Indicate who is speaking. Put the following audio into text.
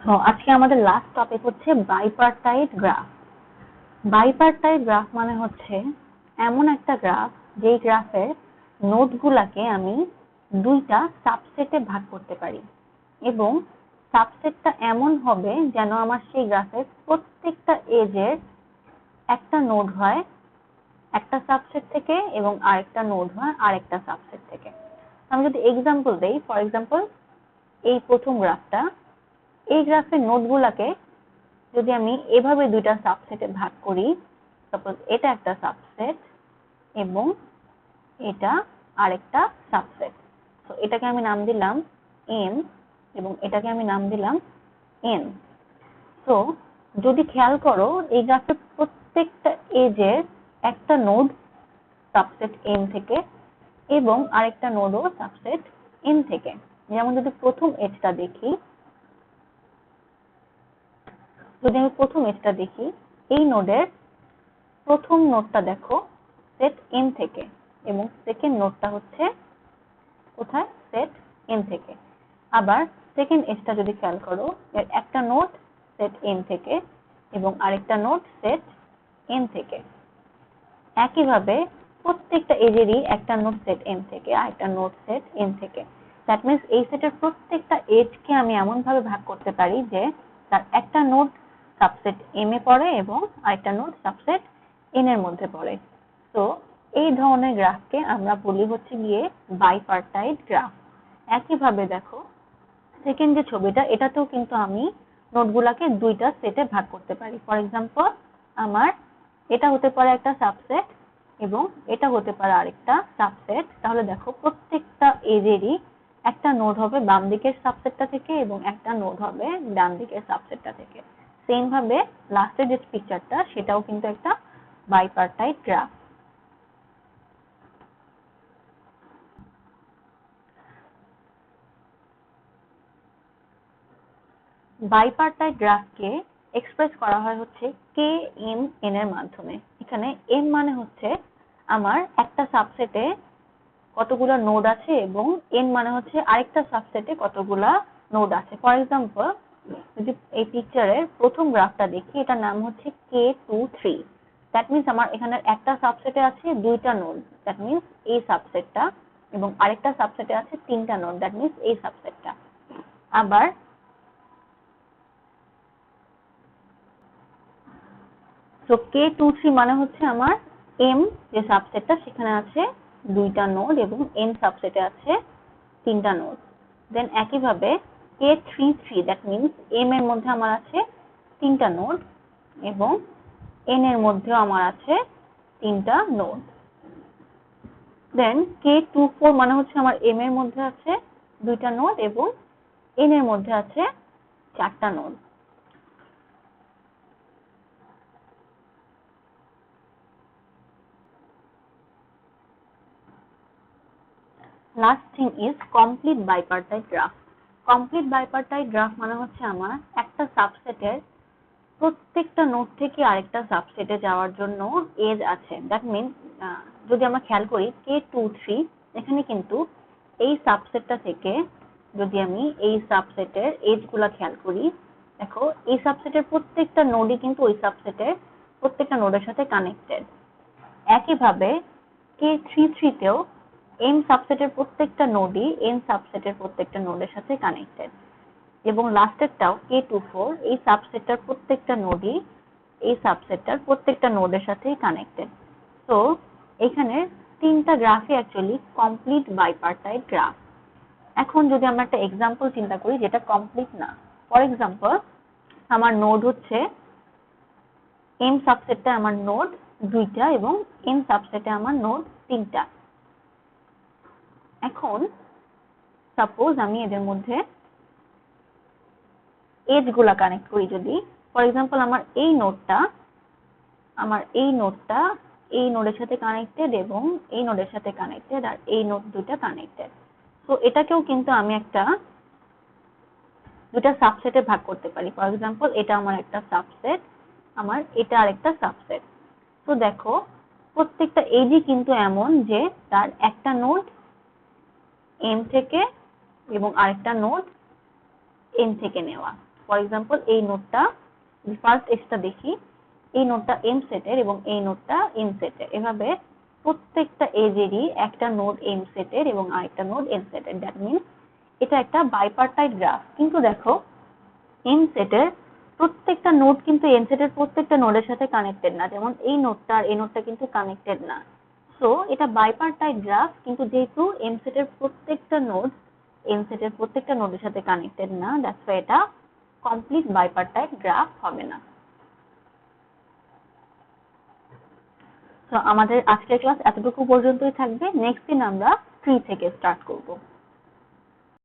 Speaker 1: So আজকে আমাদের last topic হচ্ছে বাইপার্টাইট গ্রাফ। বাইপার্টাইট গ্রাফ মানে হচ্ছে এমন একটা গ্রাফ যেই গ্রাফের নোডগুলাকে আমি দুইটা সাবসেটে ভাগ করতে পারি এবং সাবসেটটা এমন হবে যেন আমার সেই গ্রাফের প্রত্যেকটা এজের একটা নোড হয় একটা সাবসেট থেকে এবং আরেকটা নোড হয় আরেকটা সাবসেট থেকে। আমি যদি এক্সাম্পল দেই, ফর এক্সাম্পল এই প্রথম গ্রাফটা, এই গ্রাফের নোডগুলাকে যদি আমি এভাবে দুইটা সাবসেটে ভাগ করি, সাপোজ এটা একটা সাবসেট এবং এটা আরেকটা সাবসেট, তো এটাকে আমি নাম দিলাম এন এবং এটাকে আমি নাম দিলাম এন। তো যদি খেয়াল করো এই গ্রাফের প্রত্যেকটা এজের একটা নোড সাবসেট এন থেকে এবং আরেকটা নোডও সাবসেট এন থেকে। যেমন যদি প্রথম এজটা দেখি, এই নোডের প্রথম নোডটা দেখো সেট এন থেকে এবং সেকেন্ড নোডটা হচ্ছে কোথায়, সেট এন থেকে। আবার সেকেন্ড এজটা যদি খেয়াল করো, এর একটা নোড সেট এন থেকে এবং আরেকটা নোড সেট এন থেকে। একইভাবে প্রত্যেকটা এজেরই একটা নোড সেট এন থেকে আরেকটা নোড সেট এন থেকে। দ্যাট মিন্স এই সেটের প্রত্যেকটা এজকে আমি এমন ভাবে ভাগ করতে পারি যে তার একটা নোড সাবসেট এম এ পড়ে এবং আরেকটা নোড সাবসেট এন এর মধ্যে পড়ে। তো এই ধরনের গ্রাফকে আমরা বলি হচ্ছে গিয়ে বাইপার্টাইট গ্রাফ। একইভাবে দেখো সেকেন্ড যে ছবিটা, এটাতেও কিন্তু আমি নোডগুলাকে দুইটা সেটে ভাগ করতে পারি। ফর এক্সাম্পল আমার এটা হতে পারে একটা সাবসেট এবং এটা হতে পারে আরেকটা সাবসেট। তাহলে দেখো প্রত্যেকটা এজেরই একটা নোড হবে বাম দিকের সাবসেটটা থেকে এবং একটা নোড হবে ডান দিকের সাবসেটটা থেকে। সেম ভাবে লাস্টের যে পিকচারটা, সেটাও কিন্তু একটা বাইপার্টাইট গ্রাফ। বাইপার্টাইট গ্রাফকে এক্সপ্রেস করা হয় হচ্ছে কে এম এন এর মাধ্যমে। এখানে এম মানে হচ্ছে আমার একটা সাবসেটে কতগুলো নোড আছে এবং এন মানে হচ্ছে আরেকটা সাবসেটে কতগুলা নোড আছে। ফর এক্সাম্পল যদি এই পিকচারের প্রথম গ্রাফটা দেখি, এটার নাম হচ্ছে K23। দ্যাট মিন্স আমার এখানে একটা সাবসেটে আছে দুইটা নোড, দ্যাট মিন্স এই সাবসেটটা, এবং আরেকটা সাবসেটে আছে তিনটা নোড, দ্যাট মিন্স এই সাবসেটটা। আবার তো K23 মানে হচ্ছে আমার এম যে সাবসেটটা, সেখানে আছে দুইটা নোড এবং এন সাবসেটে আছে তিনটা নোড। দেন একইভাবে K33 দ্যাট মিন্স এম এর মধ্যে আমার আছে তিনটা নোড এবং এন এর মধ্যেও আমার আছে তিনটা নোড। দেন K24 মানে হচ্ছে আমার এম এর মধ্যে আছে দুইটা নোড এবং এন এর মধ্যে আছে চারটা node. Last thing is complete bipartite graph. Complete bipartite graph মানে হচ্ছে আমার একটা সাবসেটের প্রত্যেকটা নোড থেকে আরেকটা সাবসেটে যাওয়ার জন্য এজ আছে। দ্যাট মিন্স যদি আমরা খেয়াল করি K23, এখানে কিন্তু এই সাবসেটটা থেকে যদি আমি এই সাবসেটের এজ গুলা খেয়াল করি, দেখো এই সাবসেটের প্রত্যেকটা নোডই কিন্তু ওই সাবসেটের প্রত্যেকটা নোডের সাথে কানেক্টেড। একইভাবে K33 তেও এম সাবসেটের প্রত্যেকটা নোডই এন সাবসেটের প্রত্যেকটা নোডের সাথে কানেক্টেড এবং লাস্টেরটাও K24 এই সাবসেটটার প্রত্যেকটা নোডই এই সাবসেটটার প্রত্যেকটা নোডের সাথেই কানেক্টেড। তো এখানে তিনটা গ্রাফই অ্যাকচুয়ালি কমপ্লিট বাইপার্টাইট গ্রাফ। এখন যদি আমরা একটা এক্সাম্পল চিন্তা করি যেটা কমপ্লিট না, ফর এক্সাম্পল আমার নোড হচ্ছে এম সাবসেটটা আমার নোড দুইটা এবং এন সাবসেটে আমার নোড তিনটা। এখন সাপোজ আমি এদের মধ্যে এজ গুলা কানেক্ট করি, যদি ফর এক্সাম্পল আমার এই নোডটা এই নোডের সাথে কানেক্টেড এবং এই নোডের সাথে কানেক্টেড আর এই নোড দুইটা কানেক্টেড। তো এটাকেও কিন্তু আমি দুটা সাবসেটে ভাগ করতে পারি। ফর এক্সাম্পল এটা আমার একটা সাবসেট, আমার এটা আরেকটা সাবসেট। তো দেখো প্রত্যেকটা এজই কিন্তু এমন যে তার একটা নোড এম থেকে এবং আরেকটা নোড এন থেকে নেওয়া। ফর এক্সাম্পল এই নোডটা ফার্স্ট এক্সটা দেখি, এই নোডটা এম সেটের এবং এই নোডটা এন সেটের। এভাবে প্রত্যেকটা এজেরই একটা নোড এম সেটের এবং আরেকটা নোড এন সেটের। দ্যাট মিনস এটা একটা বাইপার্টাইট গ্রাফ। কিন্তু দেখো এম সেটের প্রত্যেকটা নোড কিন্তু এন সেটের প্রত্যেকটা নোডের সাথে কানেক্টেড না, যেমন এই নোডটা আর এই নোডটা কিন্তু কানেক্টেড না। সো এটা বাইপার্টাইট গ্রাফ, কিন্তু যেহেতু এম সেটের প্রত্যেকটা নোড এন সেটের প্রত্যেকটা নোডের সাথে কানেক্টেড না, দ্যাটস ওয়াই এটা কমপ্লিট বাইপার্টাইট গ্রাফ হবে না। তো আমাদের আজকের ক্লাস এতটুকু পর্যন্তই থাকবে। নেক্সট দিন আমরা ট্রি থেকে স্টার্ট করব।